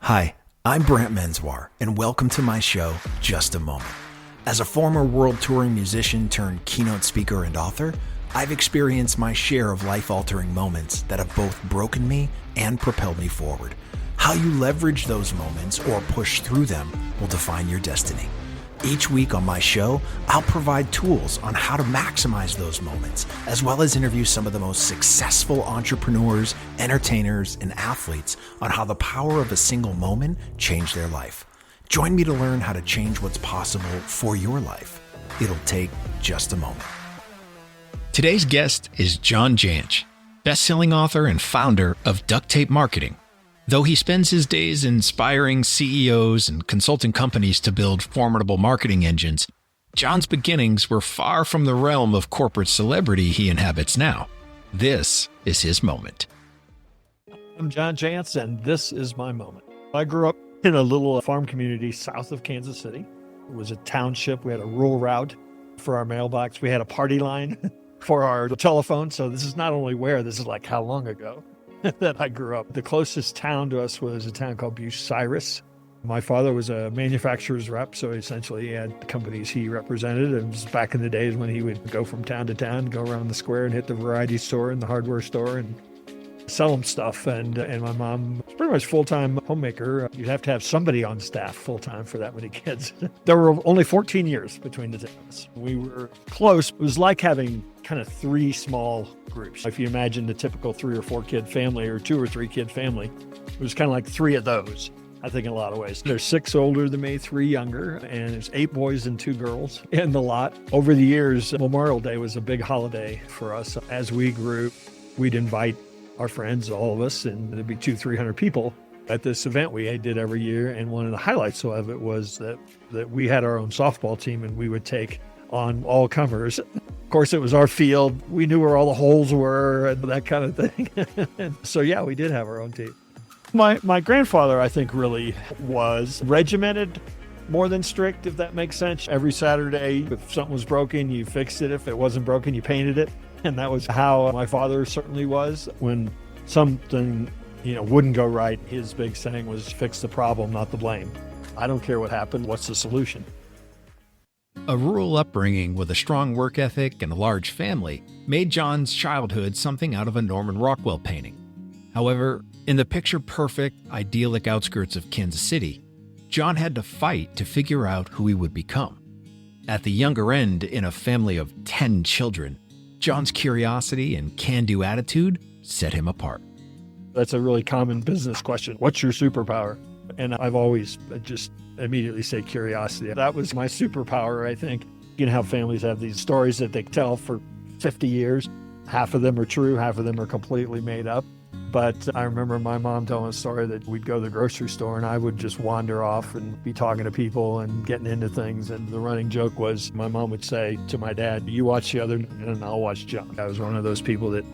Hi, I'm Brant Menswar, and welcome to my show, Just a Moment. As a former world touring musician turned keynote speaker and author, I've experienced my share of life-altering moments that have both broken me and propelled me forward. How you leverage those moments or push through them will define your destiny. Each week on my show, I'll provide tools on how to maximize those moments, as well as interview some of the most successful entrepreneurs, entertainers, and athletes on how the power of a single moment changed their life. Join me to learn how to change what's possible for your life. It'll take just a moment. Today's guest is Jantsch, best-selling author and founder of Duct Tape Marketing. Though he spends his days inspiring CEOs and consulting companies to build formidable marketing engines, John's beginnings were far from the realm of corporate celebrity he inhabits now. This is his moment. I'm John Jantsch, and this is my moment. I grew up in a little farm community south of Kansas City. It was a township. We had a rural route for our mailbox. We had a party line for our telephone. So this is not only where, this is like how long ago that I grew up. The closest town to us was a town called Bucyrus. My father was a manufacturer's rep, so essentially he had the companies he represented. And it was back in the days when he would go from town to town, go around the square and hit the variety store and the hardware store and sell them stuff. And my mom was pretty much full-time homemaker. You'd have to have somebody on staff full-time for that many kids. There were only 14 years between the two of us. We were close. It was like having kind of three small groups. If you imagine the typical 3 or 4 kid family or 2 or 3 kid family, it was kind of like 3 of those, I think, in a lot of ways. There's 6 older than me, 3 younger, and there's 8 boys and 2 girls in the lot. Over the years, Memorial Day was a big holiday for us. As we grew, we'd invite our friends, all of us, and there'd be 200-300 people at this event we did every year. And one of the highlights of it was that we had our own softball team, and we would take on all comers. Of course, it was our field. We knew where all the holes were and that kind of thing. So yeah, we did have our own team. My grandfather, I think, really was regimented more than strict, if that makes sense. Every Saturday, if something was broken, you fixed it. If it wasn't broken, you painted it. And that was how my father certainly was. When something, wouldn't go right, his big saying was, fix the problem, not the blame. I don't care what happened. What's the solution? A rural upbringing with a strong work ethic and a large family made John's childhood something out of a Norman Rockwell painting. However, in the picture-perfect, idyllic outskirts of Kansas City, John had to fight to figure out who he would become. At the younger end, in a family of 10 children, John's curiosity and can-do attitude set him apart. That's a really common business question. What's your superpower? And I've always just immediately say curiosity. That was my superpower, I think. You know how families have these stories that they tell for 50 years. Half of them are true, half of them are completely made up. But I remember my mom telling a story that we'd go to the grocery store and I would just wander off and be talking to people and getting into things. And the running joke was my mom would say to my dad, you watch the other and I'll watch John. I was one of those people that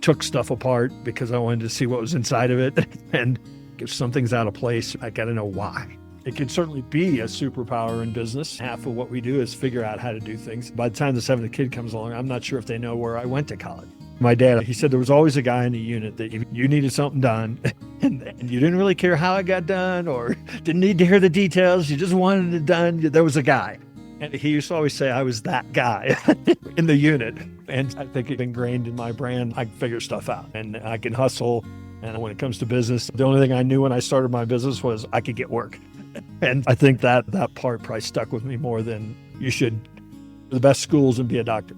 took stuff apart because I wanted to see what was inside of it. And if something's out of place, I got to know why. It can certainly be a superpower in business. Half of what we do is figure out how to do things. By the time the 7th kid comes along, I'm not sure if they know where I went to college. My dad, he said there was always a guy in the unit that you needed something done and you didn't really care how it got done or didn't need to hear the details. You just wanted it done. There was a guy. And he used to always say I was that guy in the unit. And I think it's ingrained in my brand. I can figure stuff out and I can hustle. And when it comes to business, the only thing I knew when I started my business was I could get work. And I think that part probably stuck with me more than you should go to the best schools and be a doctor.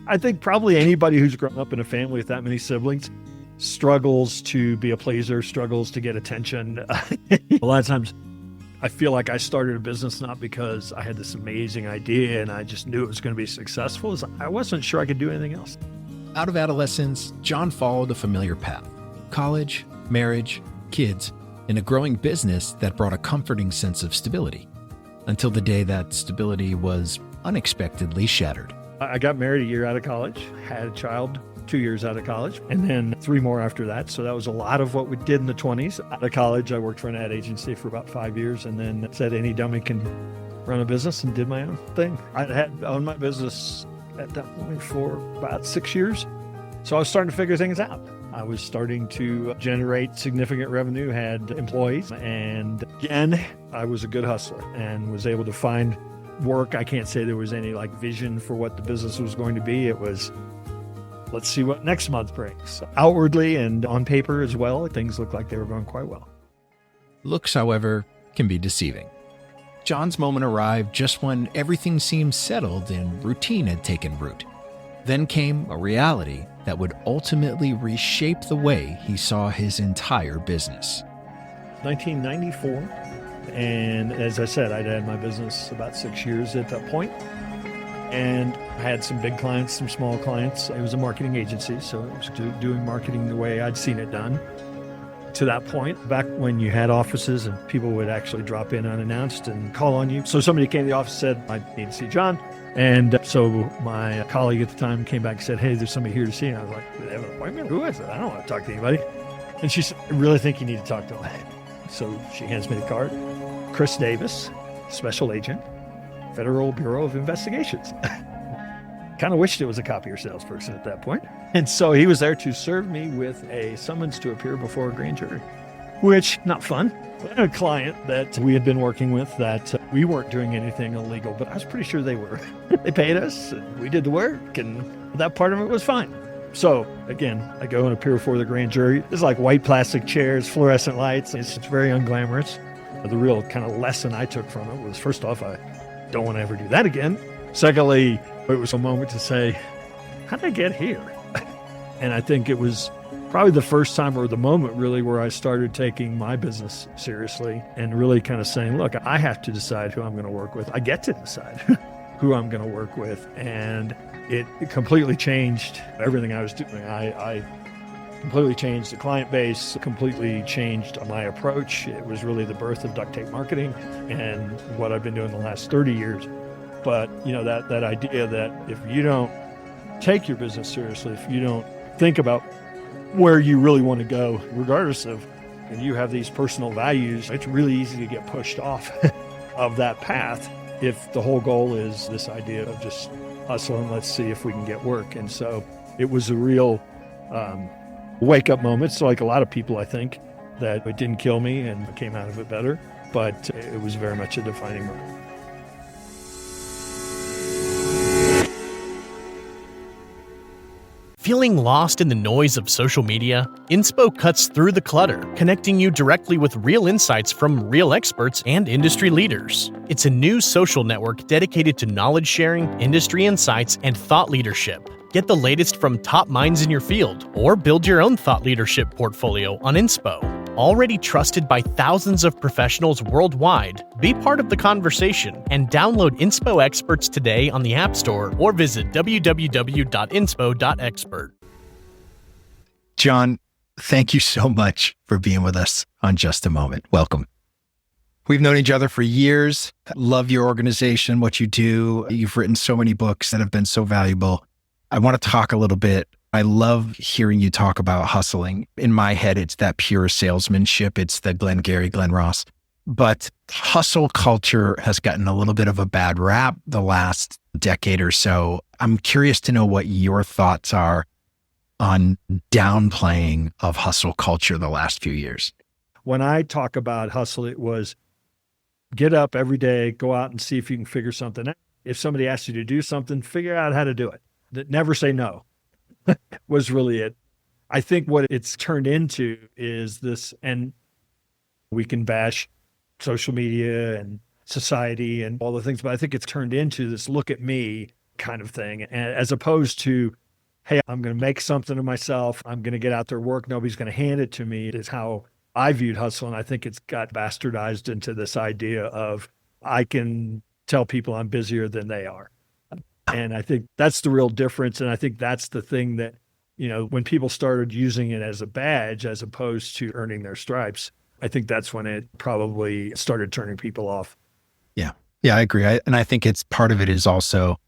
I think probably anybody who's grown up in a family with that many siblings struggles to be a pleaser, struggles to get attention. A lot of times I feel like I started a business not because I had this amazing idea and I just knew it was going to be successful. I wasn't sure I could do anything else. Out of adolescence, John followed a familiar path. College, marriage, kids, and a growing business that brought a comforting sense of stability. Until the day that stability was unexpectedly shattered. I got married a year out of college, had a child 2 years out of college, and then 3 more after that. So that was a lot of what we did in the 20s. Out of college, I worked for an ad agency for about 5 years and then said any dummy can run a business and did my own thing. I had owned my business at that point for about 6 years. So I was starting to figure things out. I was starting to generate significant revenue, had employees, and again, I was a good hustler and was able to find work. I can't say there was any vision for what the business was going to be. It was, let's see what next month brings. Outwardly and on paper as well, things looked like they were going quite well. Looks, however, can be deceiving. John's moment arrived just when everything seemed settled and routine had taken root. Then came a reality that would ultimately reshape the way he saw his entire business. 1994, and as I said, I'd had my business about 6 years at that point, and I had some big clients, some small clients. It was a marketing agency, so it was doing marketing the way I'd seen it done. To that point, back when you had offices and people would actually drop in unannounced and call on you. So somebody came to the office and said, I need to see John. And so my colleague at the time came back and said, hey, there's somebody here to see you. And I was like, do they have an appointment? Who is it? I don't want to talk to anybody. And she said, I really think you need to talk to him. So she hands me the card. Chris Davis, Special Agent, Federal Bureau of Investigations. Kind of wished it was a copier salesperson at that point. And so he was there to serve me with a summons to appear before a grand jury, which, not fun. I had a client that we had been working with that we weren't doing anything illegal, but I was pretty sure they were. They paid us, and we did the work, and that part of it was fine. So, again, I go and appear before the grand jury. It's like white plastic chairs, fluorescent lights. It's very unglamorous. The real kind of lesson I took from it was, first off, I don't want to ever do that again. Secondly, it was a moment to say, how did I get here? And I think it was probably the first time or the moment really where I started taking my business seriously and really kind of saying, look, I have to decide who I'm going to work with. I get to decide who I'm going to work with. And it completely changed everything I was doing. I completely changed the client base, completely changed my approach. It was really the birth of duct tape marketing and what I've been doing the last 30 years. But, that idea that if you don't take your business seriously, if you don't think about where you really want to go, regardless of, and you have these personal values, it's really easy to get pushed off of that path if the whole goal is this idea of just hustle and let's see if we can get work. And so it was a real wake-up moment. So like a lot of people, I think, that it didn't kill me and I came out of it better, but it was very much a defining moment. Feeling lost in the noise of social media? Inspo cuts through the clutter, connecting you directly with real insights from real experts and industry leaders. It's a new social network dedicated to knowledge sharing, industry insights, and thought leadership. Get the latest from top minds in your field, or build your own thought leadership portfolio on Inspo. Already trusted by thousands of professionals worldwide, be part of the conversation and download Inspo Experts today on the App Store or visit www.inspo.expert. John, thank you so much for being with us on Just a Moment. Welcome. We've known each other for years. Love your organization, what you do. You've written so many books that have been so valuable. I want to talk a little bit. I love hearing you talk about hustling. In my head, it's that pure salesmanship. It's the Glenn Gary, Glenn Ross. But hustle culture has gotten a little bit of a bad rap the last decade or so. I'm curious to know what your thoughts are on downplaying of hustle culture the last few years. When I talk about hustle, it was get up every day, go out and see if you can figure something out. If somebody asks you to do something, figure out how to do it. Never say no. Was really it. I think what it's turned into is this, and we can bash social media and society and all the things, but I think it's turned into this look at me kind of thing, as opposed to, hey, I'm going to make something of myself. I'm going to get out there, work. Nobody's going to hand it to me. Is how I viewed hustle. And I think it's got bastardized into this idea of I can tell people I'm busier than they are. And I think that's the real difference. And I think that's the thing that, when people started using it as a badge, as opposed to earning their stripes, I think that's when it probably started turning people off. Yeah, I agree. And I think it's part of it is also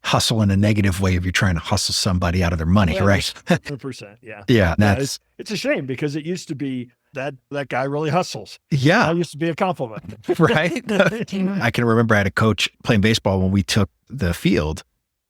hustle in a negative way if you're trying to hustle somebody out of their money, right? 100%. Yeah. Yeah. That's, it's a shame because it used to be that guy really hustles. Yeah. That used to be a compliment. Right. I can remember I had a coach playing baseball when we took the field.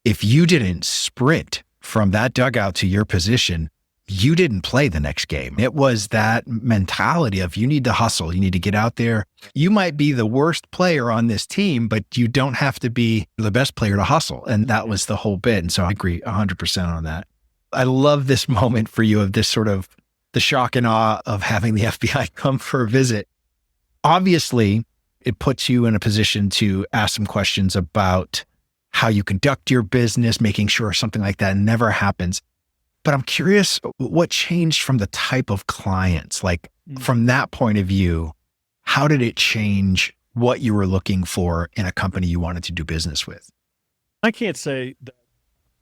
If you didn't sprint from that dugout to your position, you didn't play the next game. It was that mentality of you need to hustle. You need to get out there. You might be the worst player on this team, but you don't have to be the best player to hustle. And that was the whole bit. And so I agree 100% on that. I love this moment for you of this sort of the shock and awe of having the FBI come for a visit. Obviously, it puts you in a position to ask some questions about how you conduct your business, making sure something like that never happens. But I'm curious what changed from the type of clients, like from that point of view, how did it change what you were looking for in a company you wanted to do business with? I can't say that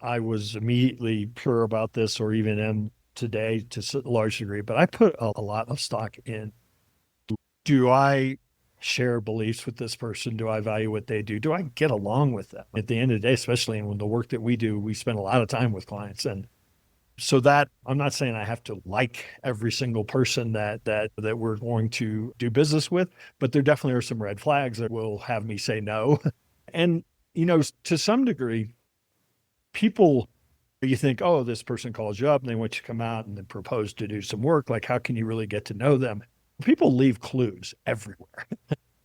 I was immediately pure about this or even am today to a large degree, but I put a lot of stock in, do I share beliefs with this person? Do I value what they do? Do I get along with them? At the end of the day, especially in the work that we do, we spend a lot of time with clients. And so that I'm not saying I have to like every single person that we're going to do business with, but there definitely are some red flags that will have me say no. And, to some degree, people, you think, oh, this person calls you up and they want you to come out and then propose to do some work. Like, how can you really get to know them? People leave clues everywhere.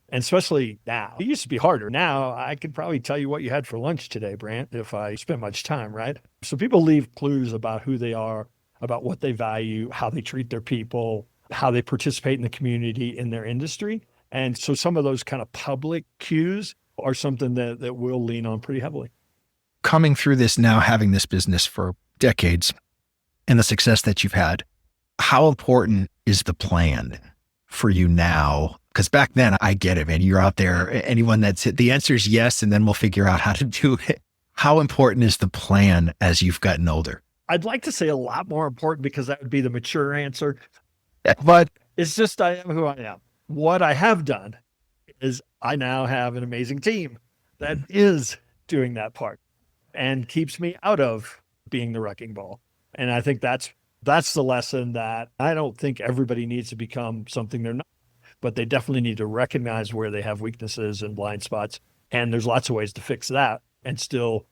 And especially now, it used to be harder. Now I could probably tell you what you had for lunch today, Brant, if I spent much time, right? So people leave clues about who they are, about what they value, how they treat their people, how they participate in the community, in their industry. And so some of those kind of public cues are something that we'll lean on pretty heavily. Coming through this now, having this business for decades and the success that you've had, how important is the plan for you now? Because back then, I get it, man. You're out there. Anyone that's the answer is yes, and then we'll figure out how to do it. How important is the plan as you've gotten older? I'd like to say a lot more important because that would be the mature answer. But it's just I am who I am. What I have done is I now have an amazing team that is doing that part and keeps me out of being the wrecking ball. And I think that's the lesson that I don't think everybody needs to become something they're not, but they definitely need to recognize where they have weaknesses and blind spots. And there's lots of ways to fix that and still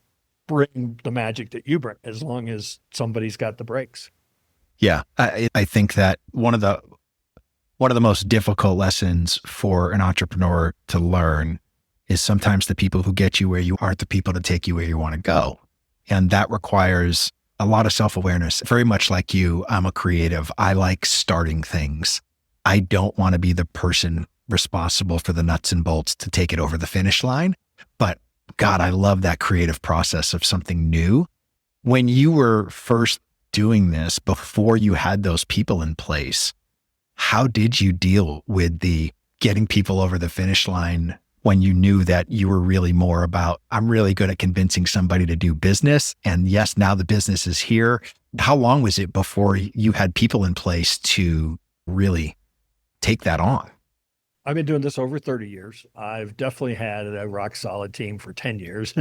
bring the magic that you bring, as long as somebody's got the brakes. Yeah. I think that one of the most difficult lessons for an entrepreneur to learn is sometimes the people who get you where you aren't the people to take you where you want to go. And that requires a lot of self-awareness. Very much like you, I'm a creative. I like starting things. I don't want to be the person responsible for the nuts and bolts to take it over the finish line. But God, I love that creative process of something new. When you were first doing this, before you had those people in place, how did you deal with the getting people over the finish line when you knew that you were really more about, I'm really good at convincing somebody to do business. And yes, now the business is here. How long was it before you had people in place to really take that on? I've been doing this over 30 years. I've definitely had a rock solid team for 10 years.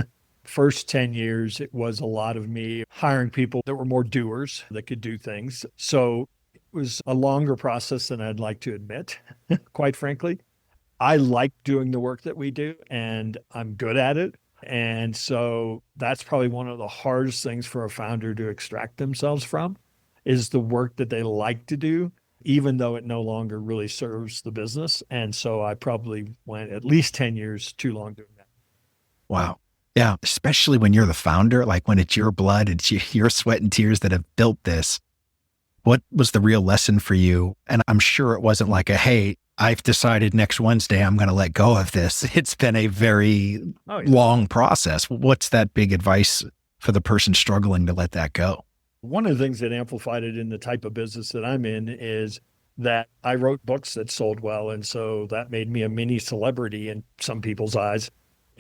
First 10 years, it was a lot of me hiring people that were more doers that could do things. So it was a longer process than I'd like to admit, quite frankly. I like doing the work that we do and I'm good at it. And so that's probably one of the hardest things for a founder to extract themselves from, is the work that they like to do, even though it no longer really serves the business. And so I probably went at least 10 years too long doing that. Wow. Yeah. Especially when you're the founder, like when it's your blood, it's your sweat and tears that have built this. What was the real lesson for you? And I'm sure it wasn't like hey, I've decided next Wednesday I'm going to let go of this. It's been a very long process. What's that big advice for the person struggling to let that go? One of the things that amplified it in the type of business that I'm in is that I wrote books that sold well. And so that made me a mini celebrity in some people's eyes.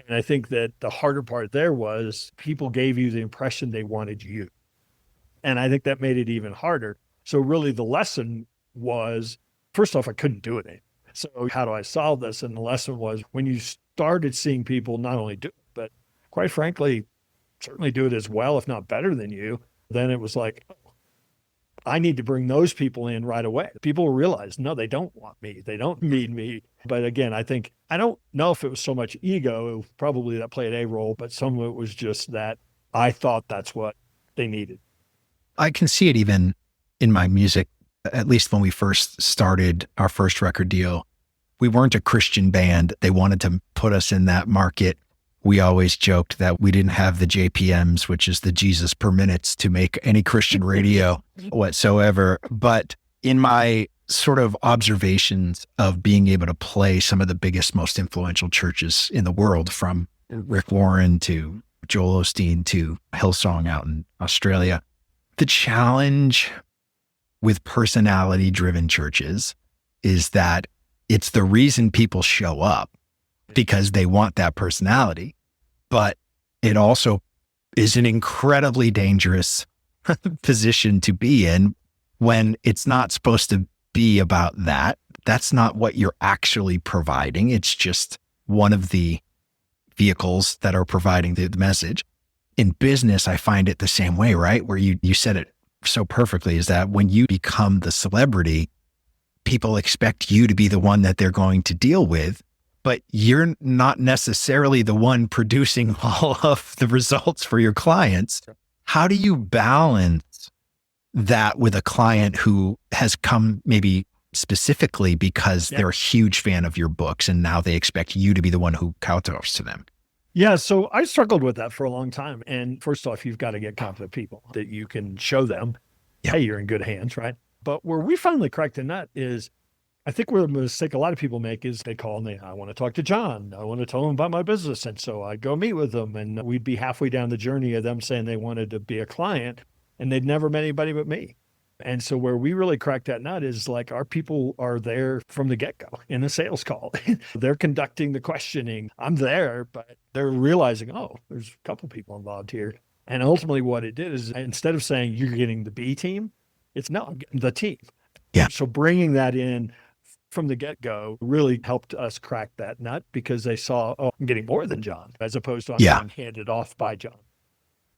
And I think that the harder part there was people gave you the impression they wanted you. And I think that made it even harder. So really the lesson was, first off, I couldn't do it. So how do I solve this? And the lesson was, when you started seeing people not only do it, but quite frankly, certainly do it as well, if not better than you, then it was like, oh, I need to bring those people in right away. People realize, no, they don't want me. They don't need me. But again, I don't know if it was so much ego, probably that played a role, but some of it was just that I thought that's what they needed. I can see it even in my music, at least when we first started our first record deal, we weren't a Christian band. They wanted to put us in that market. We always joked that we didn't have the JPMs, which is the Jesus per minutes, to make any Christian radio whatsoever. But in my sort of observations of being able to play some of the biggest, most influential churches in the world, from Rick Warren to Joel Osteen to Hillsong out in Australia, the challenge with personality-driven churches is that it's the reason people show up because they want that personality, but it also is an incredibly dangerous position to be in when it's not supposed to be about that. That's not what you're actually providing. It's just one of the vehicles that are providing the message. In business, I find it the same way, right? Where you said it so perfectly, is that when you become the celebrity, people expect you to be the one that they're going to deal with, but you're not necessarily the one producing all of the results for your clients. How do you balance that with a client who has come maybe specifically because they're a huge fan of your books and now they expect you to be the one who kowtows to them? Yeah, so I struggled with that for a long time. And first off, you've got to get confident people that you can show them, hey, you're in good hands, right? But where we finally cracked the nut is, I think where the mistake a lot of people make is they call and I want to talk to John. I want to tell him about my business. And so I'd go meet with them, and we'd be halfway down the journey of them saying they wanted to be a client, and they'd never met anybody but me. And so where we really cracked that nut is like, our people are there from the get-go in a sales call. They're conducting the questioning. I'm there, but they're realizing, oh, there's a couple people involved here. And ultimately what it did is, instead of saying you're getting the B team, it's no, I'm getting the team. Yeah. So bringing that in from the get-go really helped us crack that nut, because they saw, oh, I'm getting more than John, as opposed to I'm being handed off by John.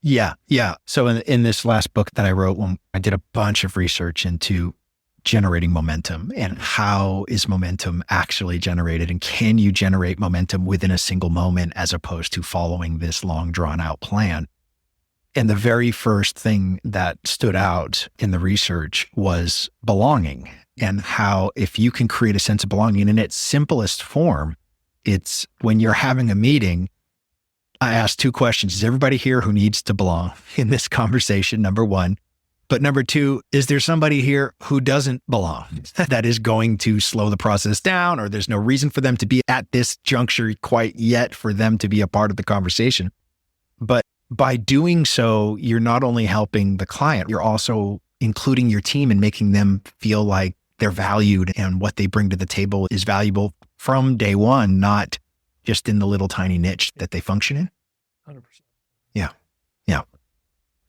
Yeah. Yeah. So in this last book that I wrote, when I did a bunch of research into generating momentum and how is momentum actually generated, and can you generate momentum within a single moment as opposed to following this long drawn out plan? And the very first thing that stood out in the research was belonging, and how if you can create a sense of belonging in its simplest form, it's when you're having a meeting, I asked two questions. Is everybody here who needs to belong in this conversation? Number one. But number two, is there somebody here who doesn't belong that is going to slow the process down, or there's no reason for them to be at this juncture quite yet for them to be a part of the conversation? But by doing so, you're not only helping the client, you're also including your team and making them feel like they're valued and what they bring to the table is valuable from day one, not just in the little tiny niche that they function in. 100%. Yeah. Yeah.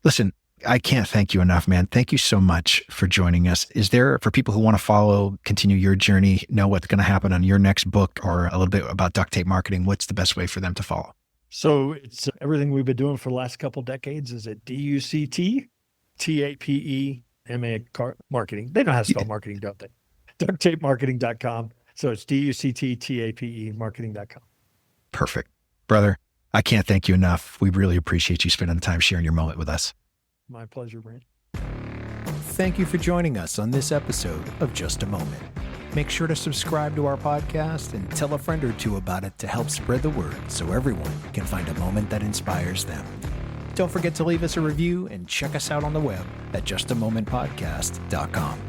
Listen, I can't thank you enough, man. Thank you so much for joining us. Is there, for people who want to follow, continue your journey, know what's going to happen on your next book, or a little bit about duct tape marketing, what's the best way for them to follow? So it's everything we've been doing for the last couple of decades is at DUCTTAPEMA marketing. They know how to spell marketing, don't they? Ducttapemarketing.com. So it's DUCTTAPE marketing.com. Perfect. Brother, I can't thank you enough. We really appreciate you spending the time sharing your moment with us. My pleasure, Brent. Thank you for joining us on this episode of Just a Moment. Make sure to subscribe to our podcast and tell a friend or two about it to help spread the word so everyone can find a moment that inspires them. Don't forget to leave us a review and check us out on the web at justamomentpodcast.com.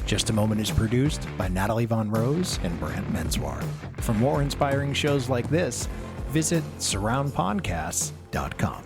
Just a Moment is produced by Natalie Von Rose and Brant Menswar. For more inspiring shows like this, visit surroundpodcasts.com.